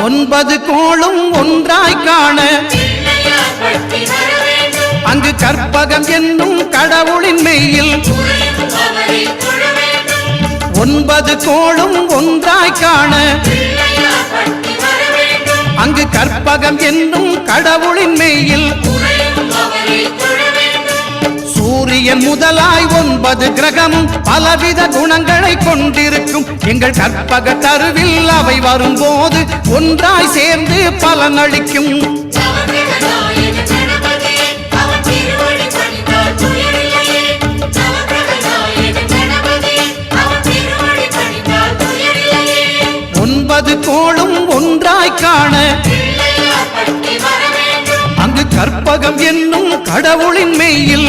ஒன்பது கோளும் ஒன்றாய் காண அங்கு கற்பகம் என்னும் கடவுளின் மெய்யில் ஒன்பது கோளும் ஒன்றாய் காண அங்கு கற்பகம் என்னும் கடவுளின் மெய்யில் சூரியன் முதலாய் 9 கிரகமும் பலவித குணங்களை கொண்டிருக்கும் எங்கள் கற்பக தருவில் அவை வரும்போது ஒன்றாய் சேர்ந்து பலனளிக்கும். ஒன்பது கோளும் ஒன்றாய் காண அங்கு கற்பகம் என்னும் கடவுளின் மெய்யில்